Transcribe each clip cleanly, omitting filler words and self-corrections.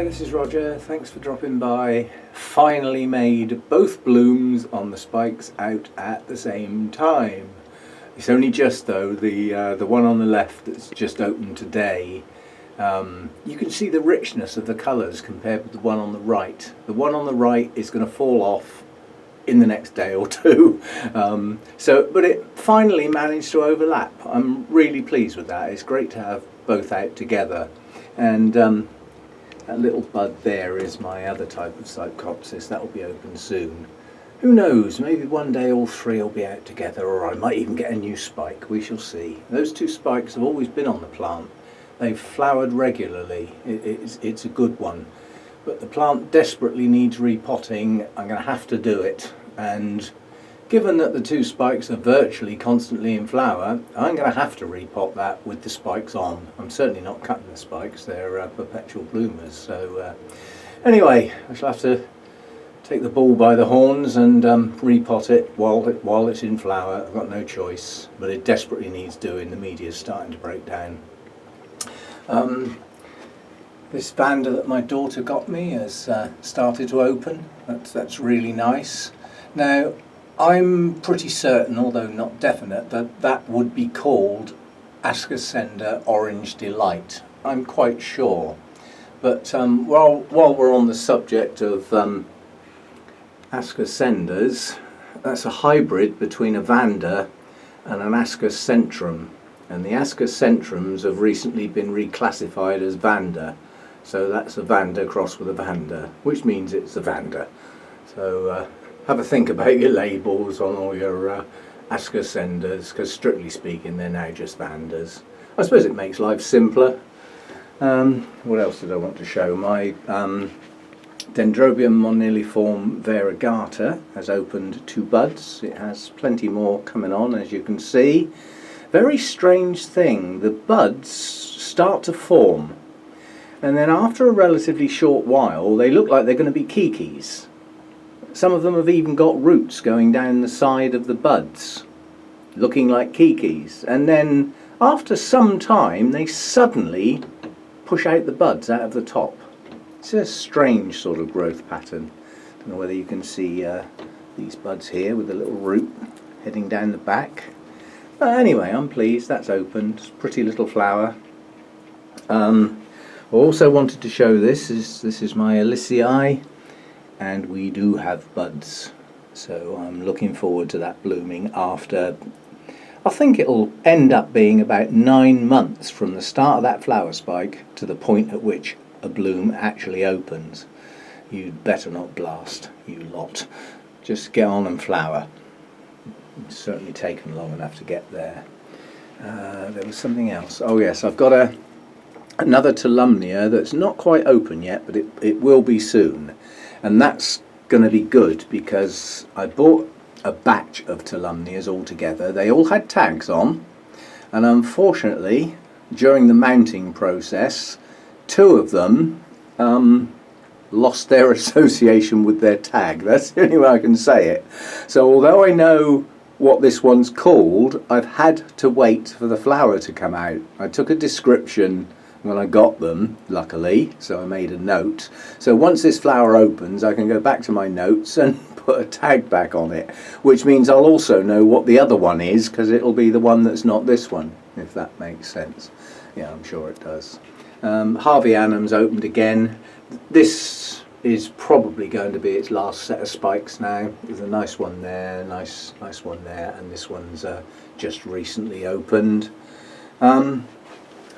this is Roger. Thanks for dropping by. Finally made both blooms on the spikes out at the same time. It's only just though, the one on the left that's just opened today. You can see the richness of the colours compared with the one on the right. The one on the right is going to fall off in the next day or two. But it finally managed to overlap. I'm really pleased with that. It's great to have both out together. And that little bud there is my other type of Psychopsis. That will be open soon. Who knows, maybe one day all three will be out together, or I might even get a new spike. We shall see. Those two spikes have always been on the plant. They've flowered regularly. It's a good one. But the plant desperately needs repotting. I'm going to have to do it. And given that the two spikes are virtually constantly in flower, I'm going to have to repot that with the spikes on. I'm certainly not cutting the spikes, they're perpetual bloomers. So anyway, I shall have to take the bull by the horns and repot it while it's in flower. I've got no choice, but it desperately needs doing. The media's starting to break down. This Vanda that my daughter got me has started to open. That's really nice. Now, I'm pretty certain, although not definite, that that would be called Ascocendas Orange Delight. I'm quite sure. But while we're on the subject of Ascocendas, that's a hybrid between a Vanda and an Ascocentrum. And the Ascocentrums have recently been reclassified as Vanda. So that's a Vanda crossed with a Vanda, which means it's a Vanda. So have a think about your labels on all your Ascocendas, because strictly speaking they're now just Vandas. I suppose it makes life simpler. What else did I want to show? My Dendrobium moniliforme variegata has opened 2 buds. It has plenty more coming on, as you can see. Very strange thing, the buds start to form, and then after a relatively short while they look like they're going to be kikis. Some of them have even got roots going down the side of the buds, looking like kikis. And then after some time they suddenly push out the buds out of the top. It's a strange sort of growth pattern. I don't know whether you can see these buds here with a little root heading down the back. But anyway, I'm pleased that's opened. Pretty little flower. I also wanted to show this is my ellisii. And we do have buds, so I'm looking forward to that blooming after, I think it'll end up being about 9 months from the start of that flower spike to the point at which a bloom actually opens. You'd better not blast, you lot. Just get on and flower. It's certainly taken long enough to get there. There was something else. Oh yes, I've got another Tolumnia that's not quite open yet, but it will be soon. And that's going to be good because I bought a batch of Tolumnias all together. They all had tags on, and unfortunately during the mounting process 2 of them lost their association with their tag. That's the only way I can say it. So although I know what this one's called, I've had to wait for the flower to come out. I took a description when I got them, luckily, so I made a note. So once this flower opens, I can go back to my notes and put a tag back on it, which means I'll also know what the other one is, because it'll be the one that's not this one, if that makes sense. Yeah, I'm sure it does. Harveyanum's opened again. This is probably going to be its last set of spikes now. There's a nice one there, nice one there, and this one's just recently opened.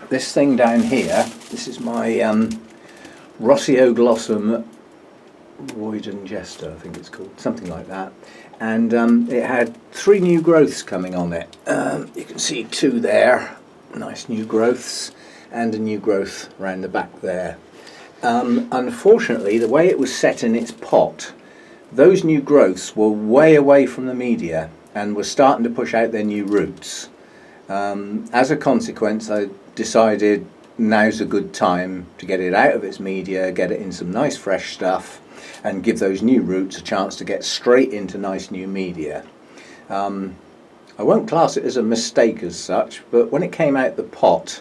This thing down here, this is my Rossioglossum Rawdon Jester, I think it's called, something like that. And it had 3 new growths coming on it. You can see 2 there, nice new growths, and a new growth around the back there. Unfortunately, the way it was set in its pot, those new growths were way away from the media and were starting to push out their new roots. As a consequence, I decided now's a good time to get it out of its media, get it in some nice fresh stuff, and give those new roots a chance to get straight into nice new media. I won't class it as a mistake as such, but when it came out the pot,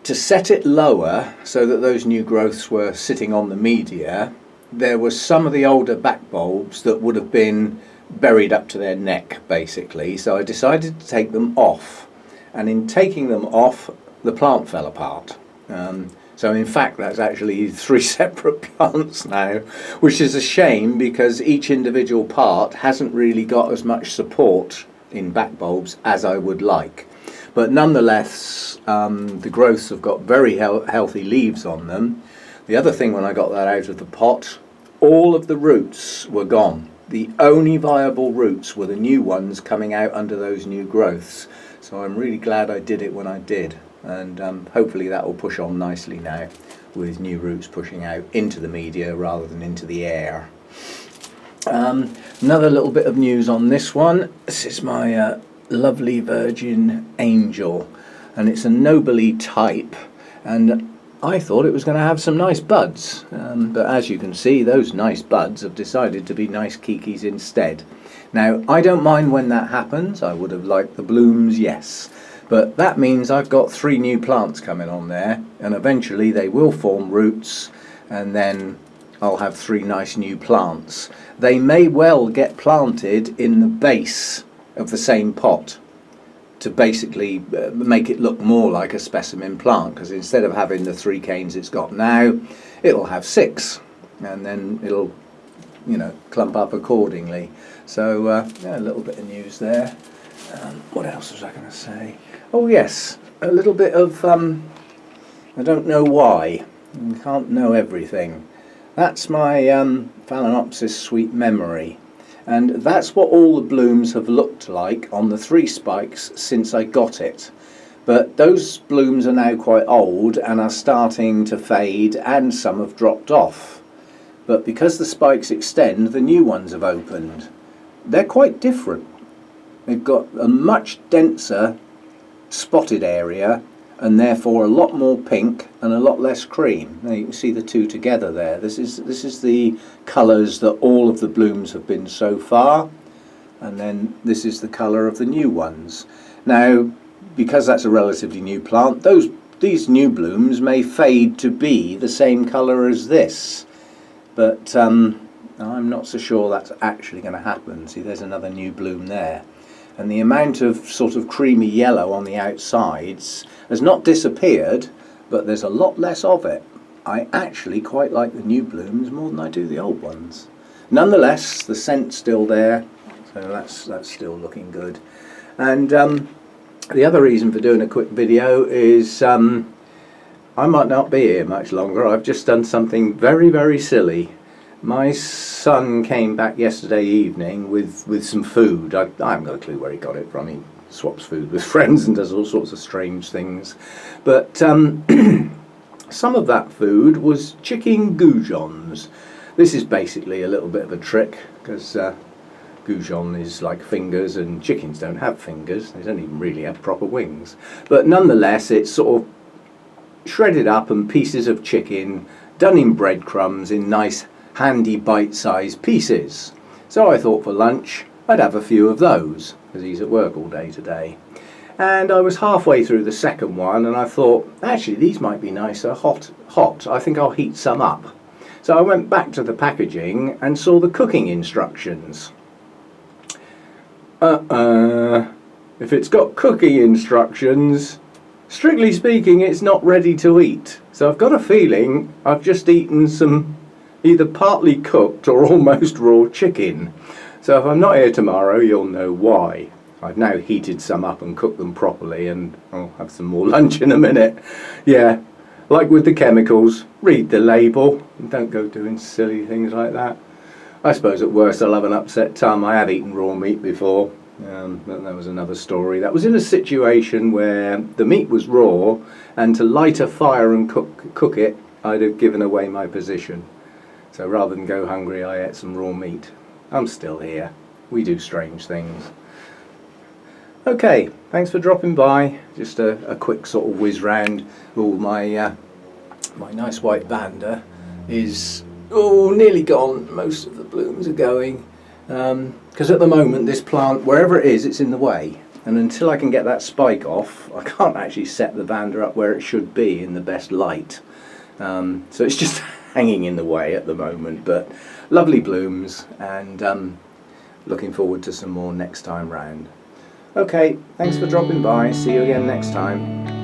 to set it lower so that those new growths were sitting on the media, there was some of the older back bulbs that would have been buried up to their neck basically, so I decided to take them off, and in taking them off the plant fell apart. So in fact that's actually 3 separate plants now, which is a shame because each individual part hasn't really got as much support in back bulbs as I would like. But nonetheless, the growths have got very healthy leaves on them. The other thing, when I got that out of the pot, all of the roots were gone. The only viable roots were the new ones coming out under those new growths. So I'm really glad I did it when I did. And hopefully that will push on nicely now, with new roots pushing out into the media rather than into the air. Another little bit of news on this one. This is my lovely Virgin Angel, and it's a nobly type, and I thought it was going to have some nice buds, but as you can see, those nice buds have decided to be nice kikis instead. Now, I don't mind when that happens. I would have liked the blooms, yes, but that means I've got 3 new plants coming on there, and eventually they will form roots, and then I'll have 3 nice new plants. They may well get planted in the base of the same pot to basically make it look more like a specimen plant, because instead of having the 3 canes it's got now, it'll have 6, and then it'll, you know, clump up accordingly. So yeah, a little bit of news there. What else was I going to say? Oh yes, a little bit of I don't know why, you can't know everything. That's my Phalaenopsis Sweet Memory. And that's what all the blooms have looked like on the 3 spikes since I got it. But those blooms are now quite old and are starting to fade, and some have dropped off. But because the spikes extend, the new ones have opened. They're quite different. They've got a much denser spotted area, and therefore a lot more pink and a lot less cream. Now you can see the 2 together there. This is the colours that all of the blooms have been so far, and then this is the colour of the new ones. Now, because that's a relatively new plant, these new blooms may fade to be the same colour as this, but I'm not so sure that's actually going to happen. See, there's another new bloom there, and the amount of sort of creamy yellow on the outsides has not disappeared, but there's a lot less of it. I actually quite like the new blooms more than I do the old ones. Nonetheless, the scent's still there, so that's still looking good. And the other reason for doing a quick video is I might not be here much longer. I've just done something very, very silly. My son came back yesterday evening with some food. I haven't got a clue where he got it from. He swaps food with friends and does all sorts of strange things. But some of that food was chicken goujons. This is basically a little bit of a trick, because goujon is like fingers and chickens don't have fingers. They don't even really have proper wings. But nonetheless, it's sort of shredded up and pieces of chicken done in breadcrumbs in nice handy bite-sized pieces. So I thought for lunch I'd have a few of those, because he's at work all day today. And I was halfway through the second one and I thought, actually these might be nicer hot. I think I'll heat some up. So I went back to the packaging and saw the cooking instructions. If it's got cooking instructions, strictly speaking, it's not ready to eat. So I've got a feeling I've just eaten some either partly cooked or almost raw chicken. So if I'm not here tomorrow, you'll know why. I've now heated some up and cooked them properly, and I'll have some more lunch in a minute. Yeah, like with the chemicals, read the label and don't go doing silly things like that. I suppose at worst I'll have an upset tum. I have eaten raw meat before, but that was another story. That was in a situation where the meat was raw, and to light a fire and cook it, I'd have given away my position. So rather than go hungry, I ate some raw meat. I'm still here. We do strange things. Okay, thanks for dropping by. Just a quick sort of whiz round. Oh, my nice white Vanda is nearly gone. Most of the blooms are going. Because at the moment this plant, wherever it is, it's in the way. and until I can get that spike off, I can't actually set the Vanda up where it should be in the best light. So it's just hanging in the way at the moment, but lovely blooms, and looking forward to some more next time round. Okay, thanks for dropping by. See you again next time.